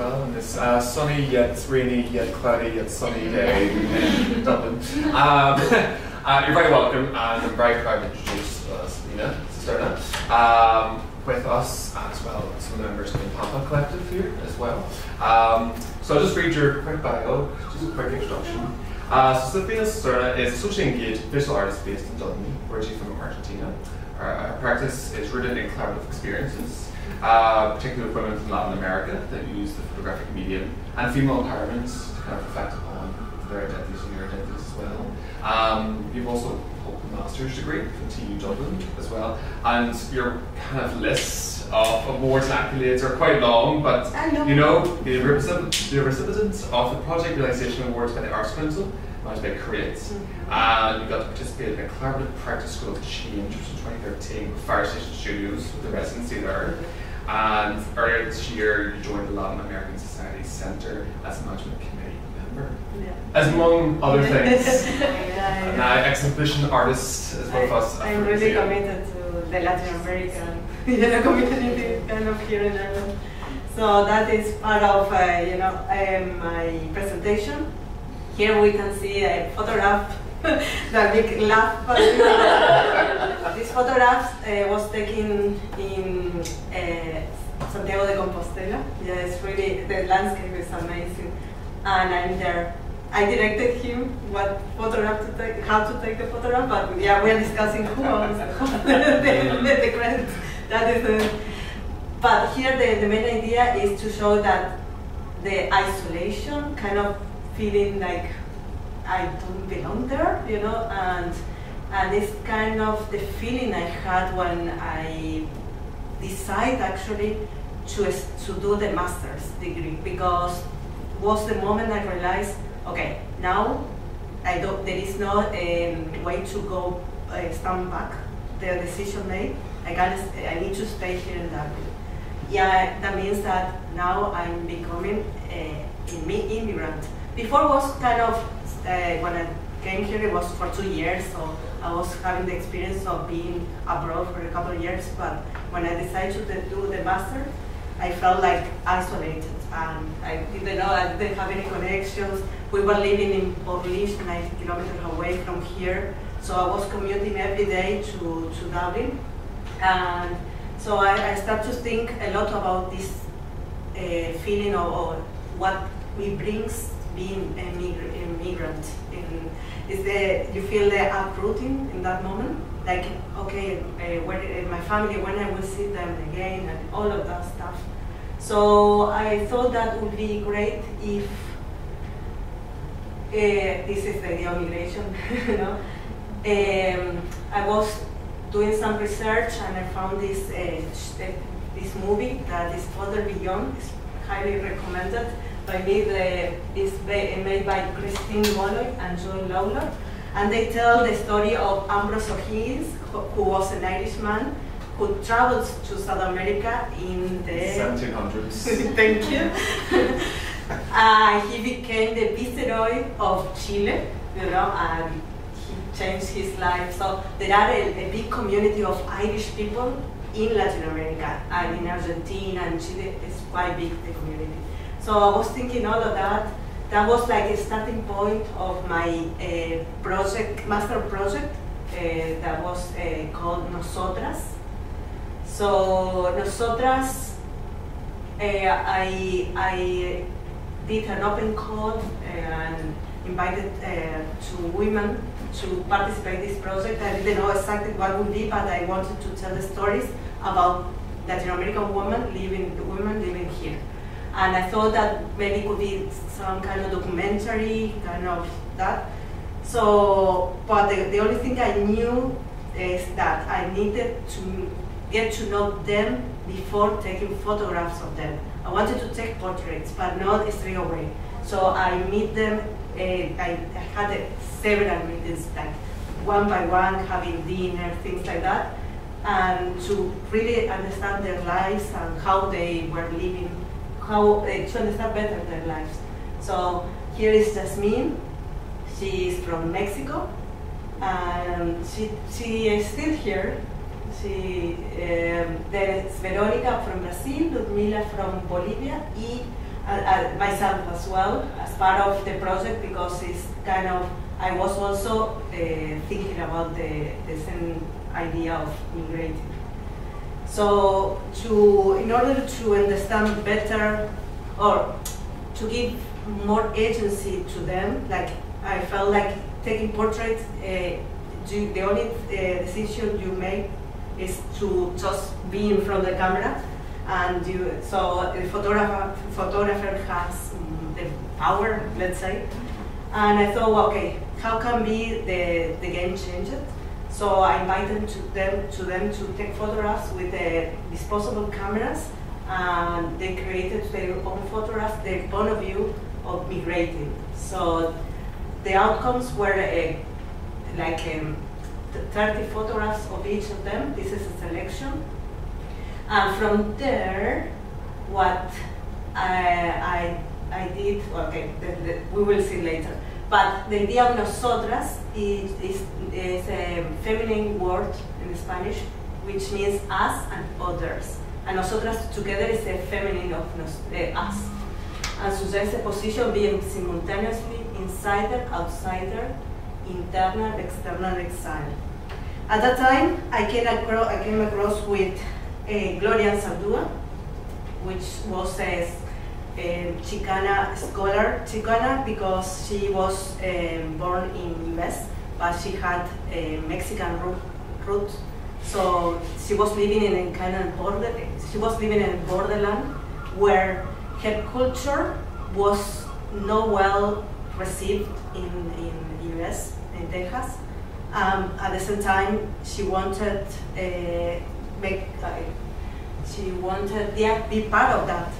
well on this sunny yet rainy yet cloudy yet sunny day in Dublin. You're very welcome, and I'm very proud to introduce Silvina Sisterna with us, as well as some members of the Nepantla collective here as well. So I'll just read your quick bio, just a quick introduction. So Silvina Sisterna is a socially engaged visual artist based in Dublin, originally from Argentina. Her practice is rooted in collaborative experiences, particularly with women from Latin America that use the photographic medium, and female empowerment to kind of reflect upon their identities and your identities as well. You've also held a master's degree from TU Dublin as well, and your kind of list of awards and accolades are quite long, but you know, the recipient of the Project Realisation Awards by the Arts Council, managed by Create, and you got to participate in a collaborative practice school of change, which was in 2013 with Fire Station Studios with the residency there. And earlier this year, you joined the Latin American Society Centre as a management committee member, as among other things. And now exhibition artist as well as I'm really committed to the Latin American community kind of here in Ireland. So that is part of my presentation. Here we can see a photograph, the big laugh. This photograph was taken in Santiago de Compostela. Yeah, it's really, the landscape is amazing. And I'm there. I directed him what photograph to take, how to take the photograph, but yeah, we're discussing who owns the credit. That is the, but here the main idea is to show that the isolation, kind of feeling like I don't belong there, you know, and it's kind of the feeling I had when I decided actually to do the master's degree, because was the moment I realized, okay, now there is no way to go stand back. The decision made. I need to stay here in Dublin. Yeah, that means that now I'm becoming an immigrant. Before was kind of when I came here, it was for 2 years, so I was having the experience of being abroad for a couple of years. But when I decided to do the master, I felt like isolated, and I didn't know, I didn't have any connections. We were living in Portlish, 90 kilometers away from here, so I was commuting every day to Dublin. And so I started to think a lot about this feeling of what it brings being an immigrant. You feel the uprooting in that moment, like, okay, where my family, when I will see them again, and all of that stuff. So I thought that would be great if this is the idea of migration, you know. I was doing some research and I found this this movie that is Further Beyond. It's highly recommended by me. It's made by Christine Molloy and Joel Lawler, and they tell the story of Ambrose O'Higgins, who was an Irishman who traveled to South America in the 1700s. Thank you. He became the viceroy of Chile, you know, and he changed his life. So there are a big community of Irish people in Latin America, and in Argentina and Chile. It's quite big, the community. So I was thinking all of that. That was like a starting point of my master project that was called Nosotras. So Nosotras, I did an open call and invited to women to participate in this project. I didn't know exactly what would be, but I wanted to tell the stories about Latin American women living here. And I thought that maybe it could be some kind of documentary, kind of that. So, but the only thing I knew is that I needed to get to know them before taking photographs of them. I wanted to take portraits, but not straight away. So I meet them, I had several meetings, like one by one, having dinner, things like that, and to really understand their lives and how they were living, to understand better their lives. So here is Jasmine. She is from Mexico, and she is still here. There is Veronica from Brazil, Ludmila from Bolivia, myself as well as part of the project, because it's kind of, I was also thinking about the same idea of migrating. So in order to understand better, or to give more agency to them, like I felt like taking portraits, the only decision you make is to just be in front of the camera, and so the photographer has the power, let's say. And I thought, well, okay, how can be the game changer? So I invited them to take photographs with disposable cameras, and they created their own photographs, their point of view of migrating. So the outcomes were like 30 photographs of each of them. This is a selection. And from there, what I did, okay, we will see later. But the idea of nosotras is a feminine word in Spanish, which means us and others. And nosotras together is a feminine of us. And suggests a position being simultaneously insider, outsider, internal, external, exile. At that time, I came across with Gloria Sardua, which was a Chicana scholar, Chicana because she was born in US, but she had a Mexican root. So she was living in a kind of border. She was living in a borderland where her culture was not well received in US, in Texas. At the same time, she wanted be part of that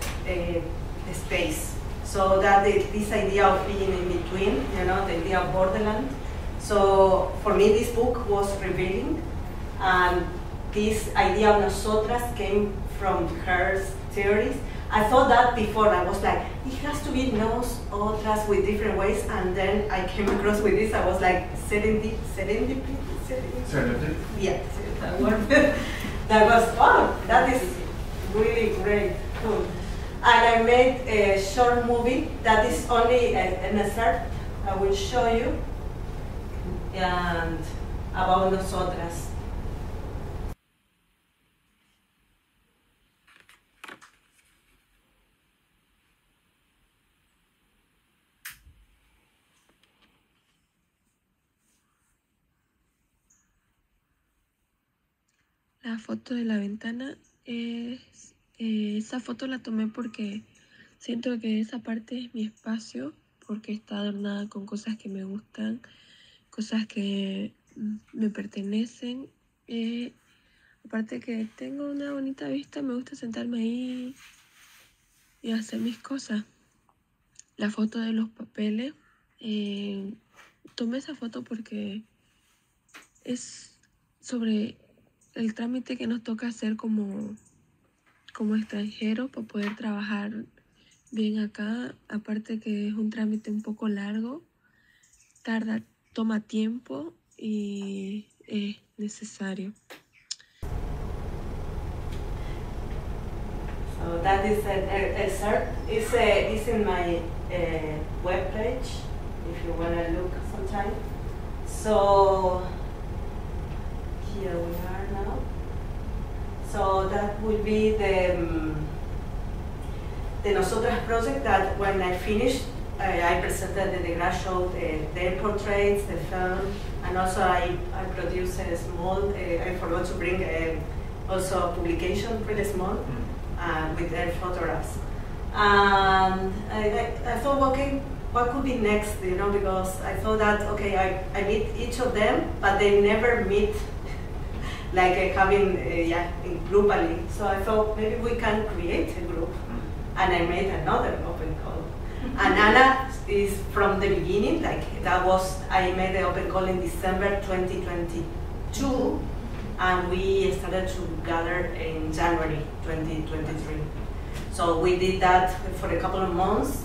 space. So that this idea of being in between, the idea of borderland. So for me, this book was revealing, and this idea of nosotras came from her theories. I thought that before. I was like, it has to be nosotras with different ways, and then I came across with this. I was like, serendipity. Yeah, that word. That was, wow, that is really great, cool. And I made a short movie that is only an excerpt. I will show you, and about nosotras. La foto de la ventana es, esa foto la tomé porque siento que esa parte es mi espacio, porque está adornada con cosas que me gustan, cosas que me pertenecen. Aparte que tengo una bonita vista, me gusta sentarme ahí y hacer mis cosas. La foto de los papeles, tomé esa foto porque es sobre el trámite que nos toca hacer como extranjeros para poder trabajar bien acá. Aparte que es un trámite un poco largo, toma tiempo y es necesario. So that is it's in my webpage if you want to look sometime. So here we are now. So that will be the Nosotras project that when I finished, I presented the Grass Show, their portraits, the film, and also I produced a small, I forgot to bring also a publication, really small, with their photographs. And I thought, okay, what could be next, because I thought that, okay, I meet each of them, but they never meet like having, groupally. So I thought maybe we can create a group. And I made another open call. And Anna is from the beginning, I made the open call in December 2022, and we started to gather in January 2023. So we did that for a couple of months,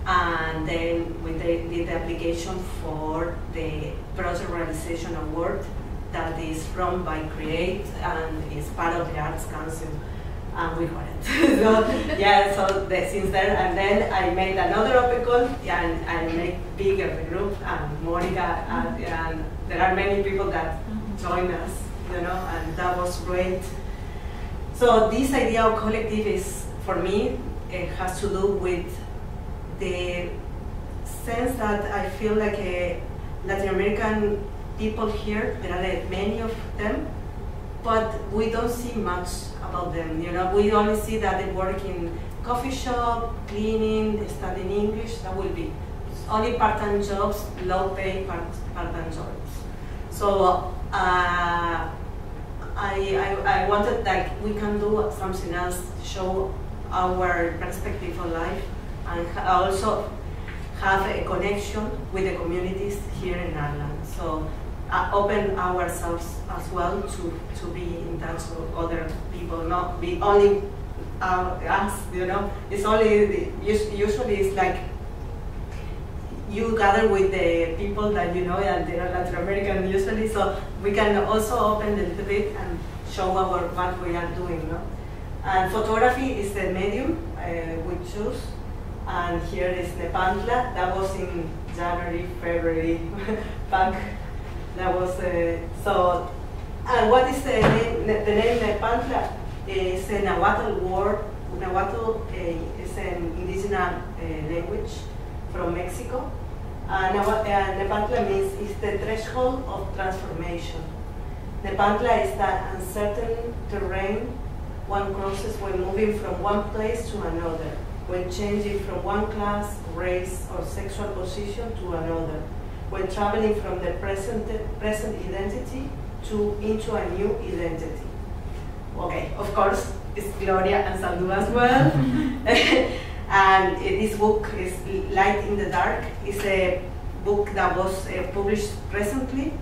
and then we did the application for the Project Realization Award that is run by Create and is part of the Arts Council. and we got it. So yeah, so since then, and then I made another open call, and I made bigger the group, and Monica, and there are many people that join us, you know, and that was great. So this idea of collective is, for me, it has to do with the sense that I feel like Latin American people here, there are many of them, but we don't see much about them. You know, we only see that they work in coffee shop, cleaning, studying English. That will be only part-time jobs, low-pay part-time jobs. So I wanted like we can do something else to show our perspective on life, and also have a connection with the communities here in Ireland. So open ourselves as well to be in touch with other people, not be only us, you know. It's only, usually it's like you gather with the people that you know and they are Latin American usually, so we can also open a little bit and show what we are doing, no? And photography is the medium we choose. And here is Nepantla. That was in January, February, back. That was so. And what is the name? The name Nepantla is a Nahuatl word. Nahuatl is an indigenous language from Mexico. Nepantla means it's the threshold of transformation. Nepantla is that uncertain terrain one crosses when moving from one place to another, when changing from one class, race, or sexual position to another, when traveling from the present identity into a new identity. Okay, of course, it's Gloria and Salud as well. And this book is Light in the Dark. It's a book that was published recently.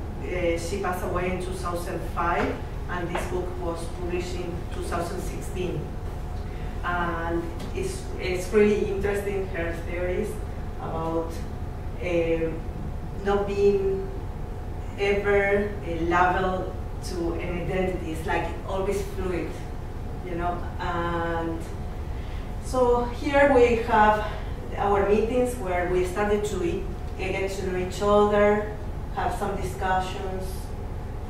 She passed away in 2005, and this book was published in 2016. And it's really interesting, her theories about not being ever labeled to an identity. It's like always fluid, you know. And so here we have our meetings where we started to get to know each other, have some discussions,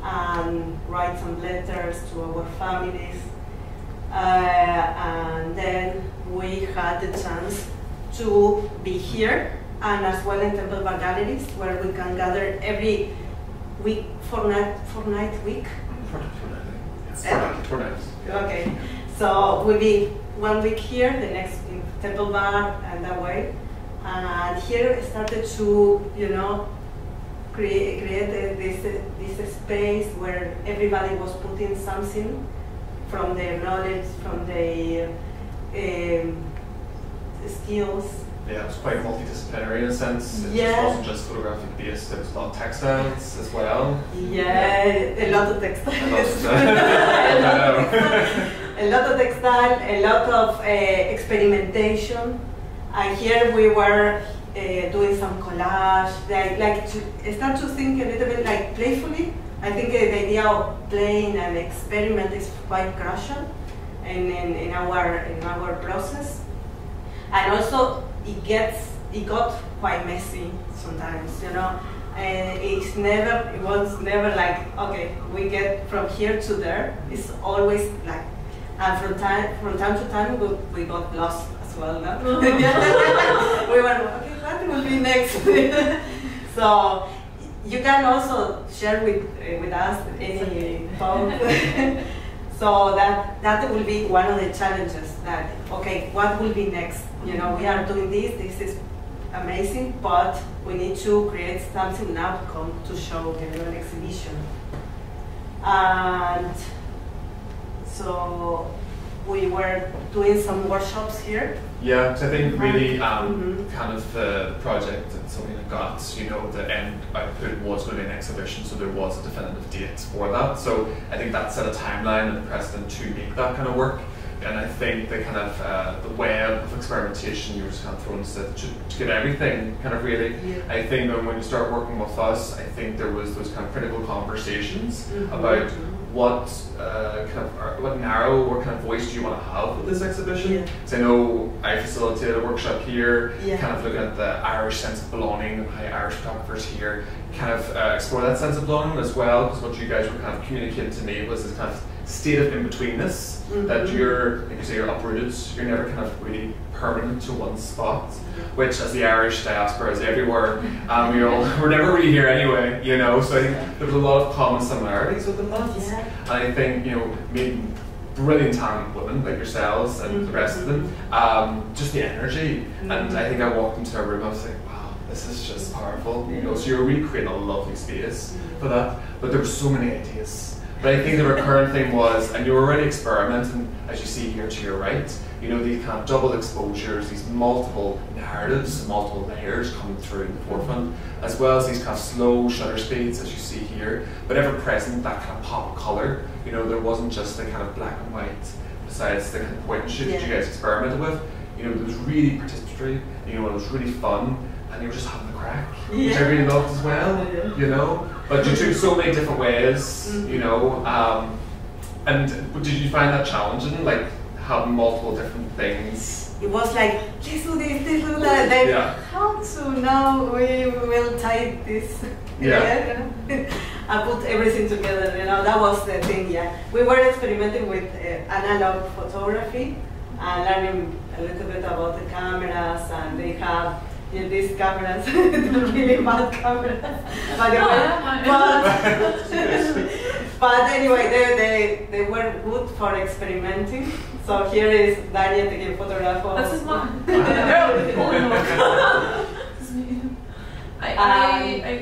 and write some letters to our families. And then we had the chance to be here, and as well in Temple Bar Galleries, where we can gather every week, fortnight week. Fortnight. Okay, so we'll be 1 week here, the next in Temple Bar, and that way. And here I started to, you know, create this space where everybody was putting something from their knowledge, from their skills. Yeah, it was quite multidisciplinary in a sense. It Yeah. wasn't just photographic based, there was a lot of textiles as well. Yeah, a lot of textiles. A A lot of textile, a lot of experimentation. And here we were doing some collage, like to start to think a little bit like playfully. I think the idea of playing and experiment is quite crucial in our process. And also it got quite messy sometimes, you know. It was never like, okay, we get from here to there. It's always like, and from time to time we got lost as well, no? We were, okay, what will be next? So you can also share with us any thought. So that will be one of the challenges. That, okay, what will be next? You know, we are doing this is amazing, but we need to create something, an outcome to show in an exhibition. And so we were doing some workshops here. Yeah, so I think really kind of the project that Silvina got, you know, the end output was going to be an exhibition, so there was a definitive date for that. So I think that set a timeline and a precedent to make that kind of work. and I think the kind of the web of experimentation you were just kind of thrown to get everything kind of really. Yeah. I think when you start working with us, I think there was those kind of critical conversations about what what narrow or kind of voice do you want to have with this exhibition? Because I know I facilitated a workshop here, kind of looking at the Irish sense of belonging, how Irish photographers here kind of explore that sense of belonging as well. Because what you guys were kind of communicating to me was this kind of state of in-betweenness, that you're, like you say, you're uprooted, you're never kind of really permanent to one spot, which as the Irish diaspora is everywhere, we're never really here anyway, you know, so I think there's a lot of common similarities within that, and I think, you know, meeting brilliant talented women like yourselves and the rest of them, just the energy, and I think I walked into a room, I was like, wow, this is just powerful, you know, so you're really creating a lovely space for that, but there were so many ideas. But I think the recurrent thing was, and you were already experimenting, as you see here to your right, you know, these kind of double exposures, these multiple narratives, multiple layers coming through in the forefront, as well as these kind of slow shutter speeds, as you see here, but ever present, that kind of pop of colour. You know, there wasn't just the kind of black and white, besides the kind of point and shoot that you guys experimented with. You know, it was really participatory, and, you know, it was really fun, and you were just having a crack, which I really loved as well, you know. But you took so many different ways, you know, and did you find that challenging, like having multiple different things? It was like, let's do this, let's do that, then how to now we will tie this together? I put everything together, you know, that was the thing, We were experimenting with analog photography and learning a little bit about the cameras, and they have these cameras, really bad cameras, by the way. But anyway, they were good for experimenting. So here is Daniel taking photographs. This is mine. I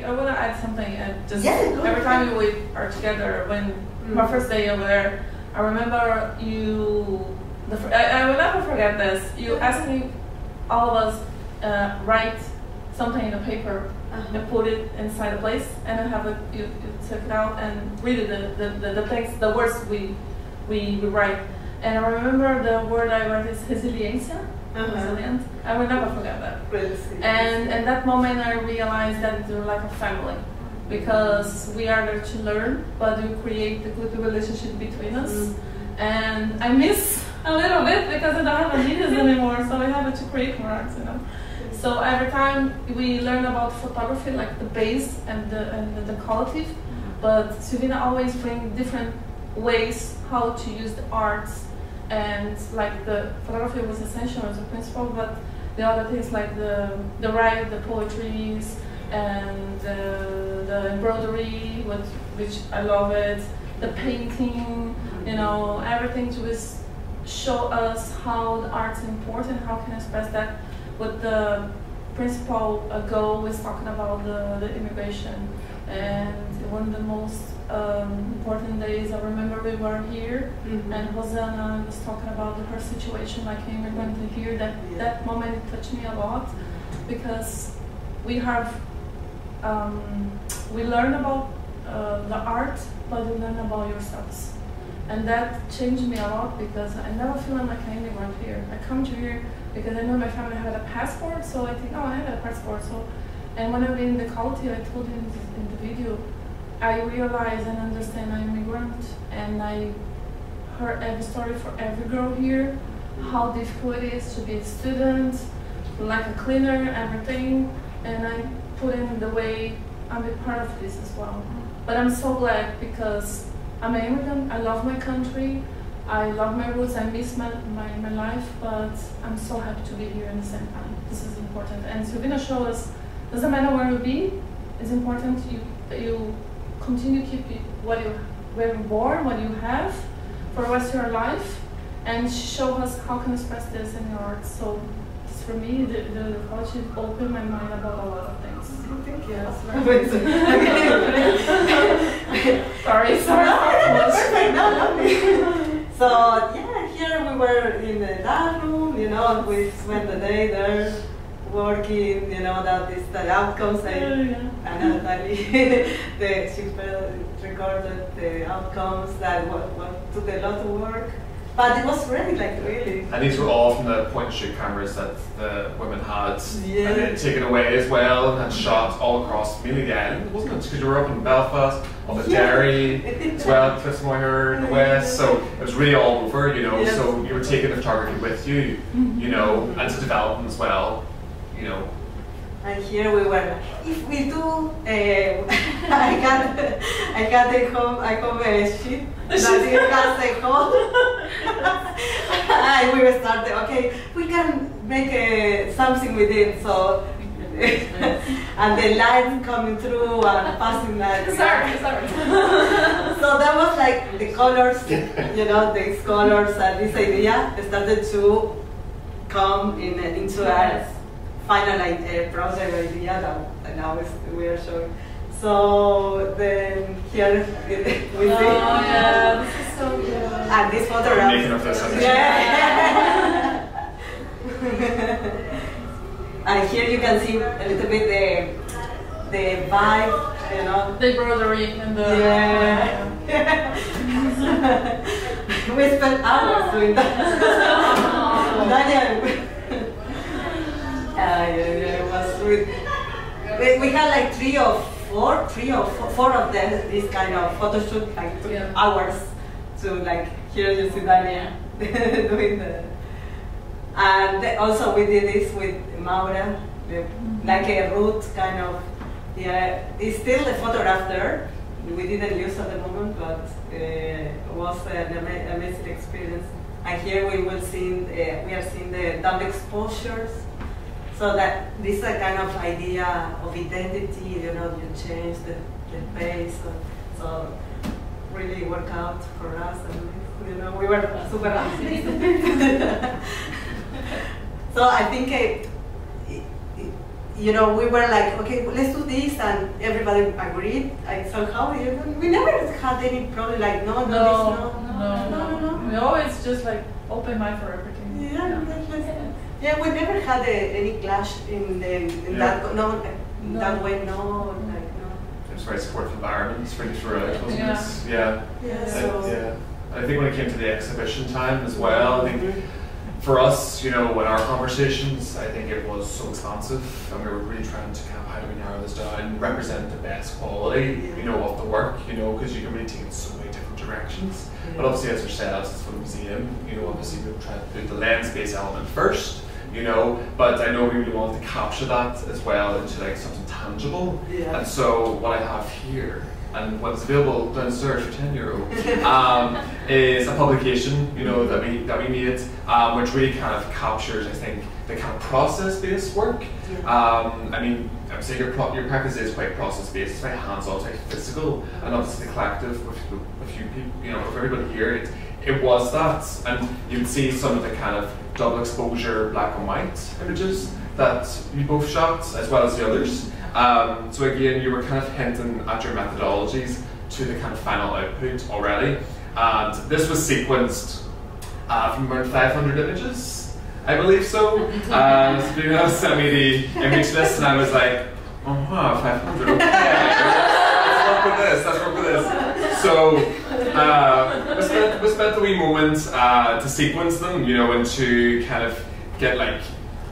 want to add something. Just every time we are together, when my first day over there, I remember you. I will never forget this. You asked me, all of us. Write something in a paper and put it inside a place, and then have it. You took it out and read it, the things, the words we write. And I remember the word I wrote is resiliencia. Resilient. I will never forget that. And in that moment, I realized that they're like a family, because we are there to learn, but we create a good relationship between us. And I miss a little bit because I don't have ideas anymore, so I have to create more art, you know. So every time we learn about photography, like the base and the quality, but Silvina always brings different ways how to use the arts, and like the photography was essential as a principle, but the other things like the write, the poetries, and the embroidery, which I love it, the painting, you know, everything to show us how the art's important, how can I express that. With the principal goal was talking about the immigration, and one of the most important days, I remember we were here, and Rosanna was talking about her situation, like an immigrant here. That moment it touched me a lot, because we have we learn about the art, but we learn about yourselves, and that changed me a lot, because I never feel like an immigrant here. I come to here because I know my family had a passport, so I think, oh, I have a passport. So, and when I'm in the quality, I told him in the video, I realize and understand I'm an immigrant, and I heard every story for every girl here, how difficult it is to be a student, like a cleaner, everything, and I put in the way I'm a part of this as well. But I'm so glad, because I'm an immigrant, I love my country, I love my roots, I miss my life, but I'm so happy to be here at the same time. This is important. And Silvina showed us, doesn't matter where you be, it's important you continue to keep where you're born, what you have for the rest of your life, and show us how can you express this in your art. So for me, the college opened my mind about a lot of things. Thank you. Sorry. Perfect. No. So yeah, here we were in the dark room, you know, we spent the day there working, you know, that is the outcomes. And Natalie, she recorded the outcomes that took a lot of work. But it was really, like, really. And these were all from the point-and-shoot cameras that the women had, Yeah. and then taken away as well, and shot all across mainly the island, wasn't it? Because you were up in Belfast, up at Derry, as well, Cliffsmoyer in the west, so it was really all over, you know, so you were taking the photography with you, you know, and to develop them as well, you know. And here we were. If we do, I got a home sheet that it has a hole. And we started. Okay, we can make something with it. So, and the light coming through and passing like. Sorry. So that was like the colors, you know, these colors and this idea started to come into a final project idea that now we are showing. So then here we see. Oh yeah, this is so good. And this photograph. Making up this. Yeah. And here you can see a little bit the vibe, you know. The embroidery and the. Yeah. We spent hours doing that. Daniel. It was with. We had like three or four of them. This kind of photo shoot, like 2 hours. To like here you see Daniel doing the. And also we did this with Maura, like a root kind of. Yeah, it's still a photograph there. We didn't use at the moment, but it was an amazing experience. And here we will see we are seeing the double exposures. So that this is a kind of idea of identity, you know, you change the pace, so really worked out for us, and you know, we were super happy. So I think, you know, we were like, okay, let's do this, and everybody agreed. And somehow we never had any problem, like no. We always just like open mind for everything. Yeah, we never had any clash in that that way. No. It was a very supportive environment. It's really throughout, wasn't it? Yeah. I think when it came to the exhibition time as well, I think for us, you know, in our conversations, I think it was so expansive, and we were really trying to kind of, how do we narrow this down and represent the best quality, you know, of the work, you know, because you can really take it in so many different directions. But obviously, as ourselves, as for the museum, you know, obviously we tried to put the lens-based element first, you know, but I know we really wanted to capture that as well into like something tangible. And so what I have here, and what's available downstairs for €10, is a publication, you know, that we made, which really kind of captures, I think, the kind of process-based work. I mean, I would say your practice is quite process-based. It's very hands-on, it's very physical, and obviously the collective with a few people, you know, with everybody here, it was that, and you'd see some of the kind of double exposure black and white images that you both shot, as well as the others. So again, you were kind of hinting at your methodologies to the kind of final output already. And this was sequenced from around 500 images, I believe so. Silvina sent me the image list, and I was like, 500, okay. Let's work with this. So we spent a wee moment to sequence them, you know, and to kind of get like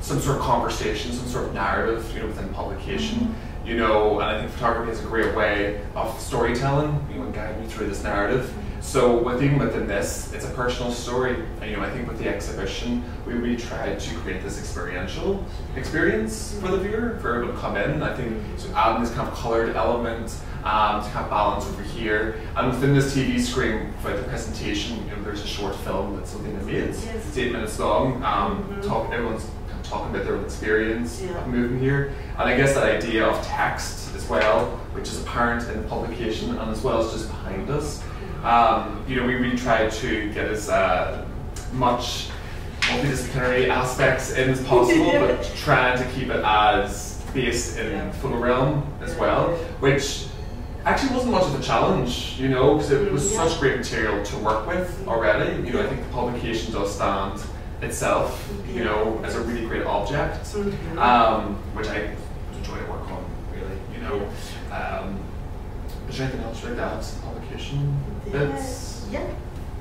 some sort of conversation, some sort of narrative, you know, within publication, you know, and I think photography is a great way of storytelling, you know, and guiding you through this narrative. So even within this, it's a personal story. And, you know, I think with the exhibition, we really tried to create this experiential experience for the viewer, for everyone to come in. I think so adding this kind of colored element to kind of balance over here. And within this TV screen, for the presentation, you know, there's a short film that Silvina made. It's 8 minutes long. Everyone's talking about their own experience of moving here. And I guess that idea of text as well, which is apparent in the publication and as well as just behind us. You know, we really tried to get as much multidisciplinary aspects in as possible, but trying to keep it as based in photo realm as well, which actually wasn't much of a challenge, you know, because it was such great material to work with already. You know, I think the publication does stand itself, you know, as a really great object, which I enjoy to work on, really, you know. Is there anything else like that? Publication bits? Yeah.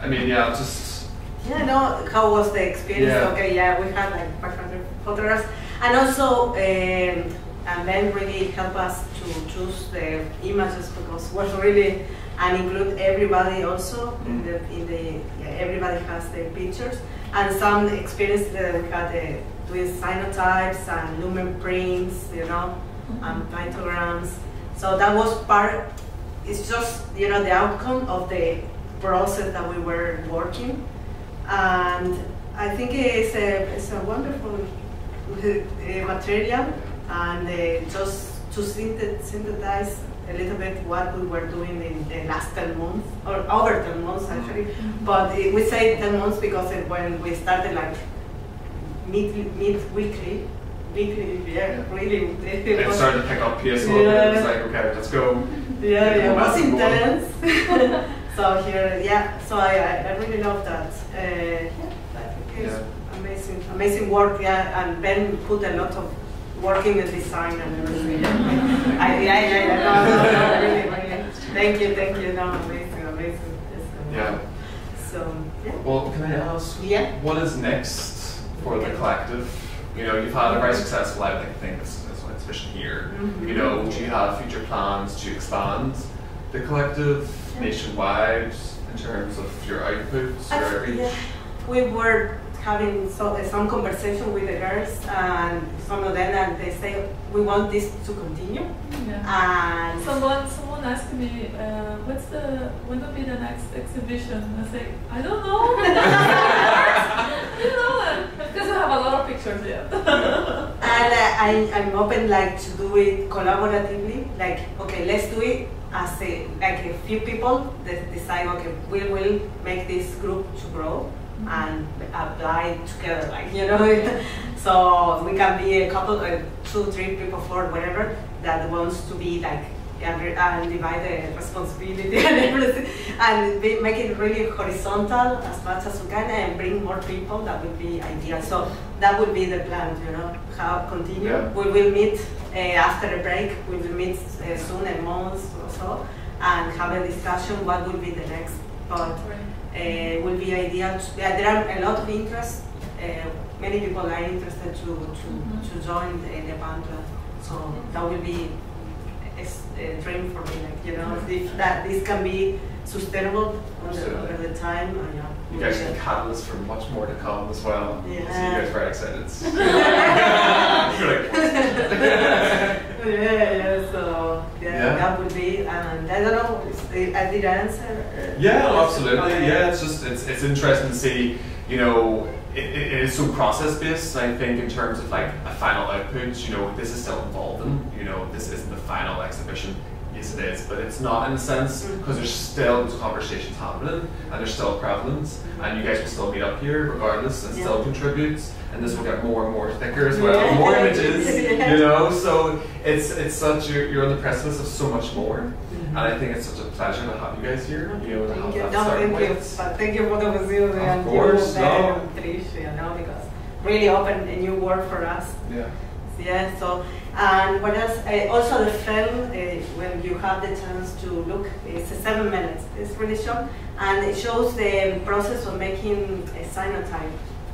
I mean, just Yeah, no, how was the experience? Yeah. Okay, yeah, we had like 500 photographs, and also, and then really help us to choose the images because it was really, and include everybody also in the everybody has the pictures, and some experience that we had doing cyanotypes and lumen prints, you know, and pictograms. So that was part. It's just, you know, the outcome of the process that we were working. And I think it's a wonderful material, and just to synthesize a little bit what we were doing in the last 10 months, or over 10 months actually. But we say 10 months because when we started like weekly, yeah, really. It started to pick up pace a little bit. It was like, okay, let's go. Yeah, it was intense. So here, yeah, so I really love that. I think it's amazing work, yeah, and Ben put a lot of work in the design and everything. No, really. Thank you, no, amazing. Yeah. So, yeah. Well, can I ask, what is next for the collective? You know, you've had a very successful, I think, exhibition here. You know, do you have future plans to expand the collective nationwide in terms of your outputs, your outreach? Yeah. We were having some conversation with the girls, and some of them, and they say we want this to continue. Yeah. And someone asked me, when will be the next exhibition? I say, I don't know. You know, because I have a lot of pictures here. And I'm open like to do it collaboratively. Like, okay, let's do it as a few people that decide, okay, we will make this group to grow and apply together, like, you know. So we can be a couple, 2, 3 people, 4, whatever, that wants to be like, and divide the responsibility and everything, and make it really horizontal as much as we can, and bring more people. That would be ideal. So that would be the plan, you know, how continue. Yeah. We will meet after a break. We will meet soon, a month or so, and have a discussion what will be the next. But will be ideal. There are a lot of interest. Many people are interested to join the Nepantla. So that will be a dream for me, like, you know, if that this can be sustainable over the time. You guys are the catalyst for much more to come as well. Yeah. So you guys are very excited. So that would be, and I don't know, I did answer. Yeah, absolutely. Yeah, it's just it's interesting to see, you know. It is so process based. I think in terms of like a final output, you know, this is still evolving. You know, this isn't the final exhibition. Yes, it is, but it's not in a sense because there's still those conversations happening and there's still prevalence, and you guys will still meet up here regardless and still contribute. And this will get more and more thicker as well, more images. You know, so it's such you're on the precipice of so much more. And I think it's such a pleasure to have you guys here. You know, to have that starting point. Thank you for the museum and course, you and Trish, you know, because really opened a new world for us. Yeah. Yeah. So, and what else? Also, the film, when you have the chance to look, it's 7 minutes. It's really short, and it shows the process of making a cyanotype.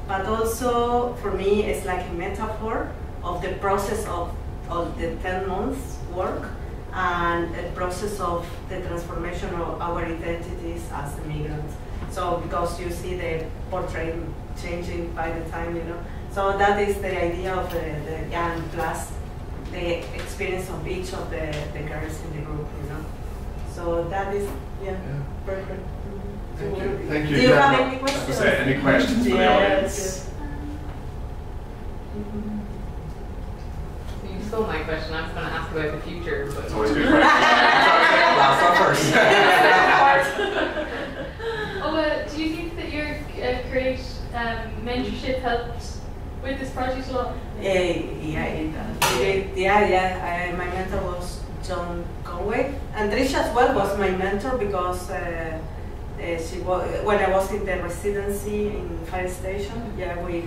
But also, for me, it's like a metaphor of the process of the 10 months work, and a process of the transformation of our identities as immigrants. So because you see the portrait changing by the time, you know. So that is the idea of the young plus the experience of each of the girls in the group, you know. So that is, perfect. Thank you. Thank you. Do you have any questions? Any questions for the audience? You stole my question. I was going to ask about the future, but it's always a good question. Last one first. Do you think that your great mentorship helped with this project a lot? Yeah, it does. My mentor was John Conway, and Trish as well was my mentor because she was, when I was in the residency in Fire Station. Yeah, we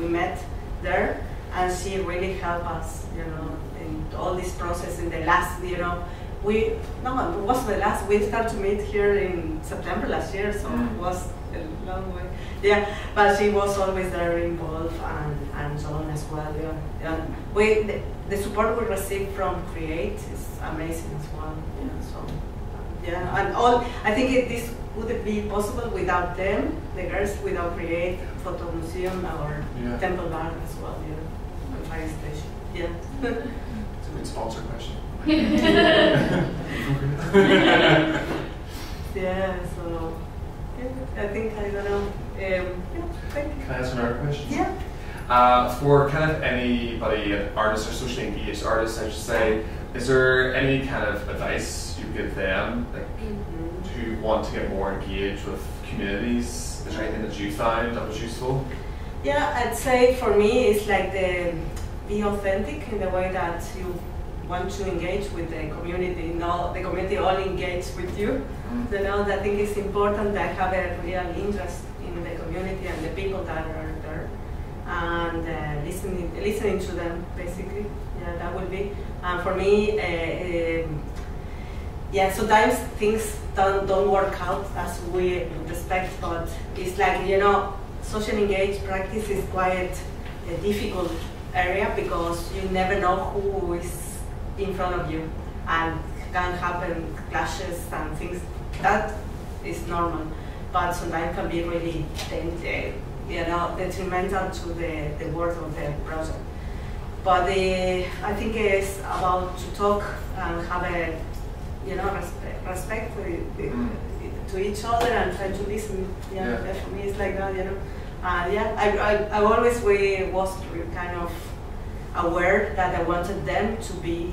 met there, and she really helped us, you know, in all this process in the last, you know, it was the last. We started to meet here in September last year, so it was a long way. Yeah, but she was always there involved, and John as well. Yeah, and the support we receive from Create is amazing as well. Yeah, so yeah, and I think this wouldn't be possible without them, the girls, without Create, Photo Museum, or Temple Bar as well. Yeah, and Fire Station. Yeah. It's a good sponsor question. Yeah, so I think, I don't know. Thank you. Can I ask another question? Yeah. For kind of anybody, an artist or socially engaged artist, I should say, is there any kind of advice you give them, like, who want to get more engaged with communities? Is there anything that you found that was useful? Yeah, I'd say for me it's like be authentic in the way that you want to engage with the community. The community all engage with you. So now I think it's important that have a real interest in the community and the people that are there, and listening to them basically. Yeah, that would be. And for me, yeah, sometimes things don't work out as we expect, but it's like, social engaged practice is quite a difficult area because you never know who is in front of you, and can happen clashes and things. That is normal, but sometimes can be really detrimental to the work of the project. But I think it's about to talk and have a respect to each other and try to listen. Yeah. For me it's like that. I always was kind of aware that I wanted them to be,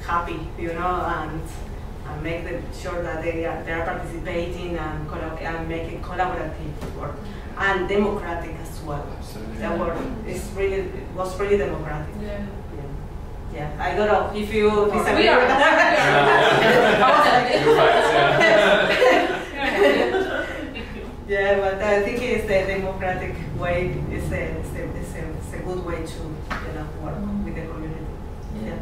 happy, and make sure that they are participating and making collaborative work and democratic as well. Absolutely. The work was really democratic. Yeah. Yeah. I don't know if you disagree. We are. with Yeah, but I think it's the democratic way. It's a good way to work with the community. Yeah.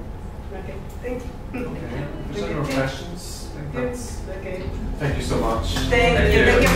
Okay. Thank you. Okay. Is there any more questions? I think that's. Okay. Thank you so much. Thank you. Thank you for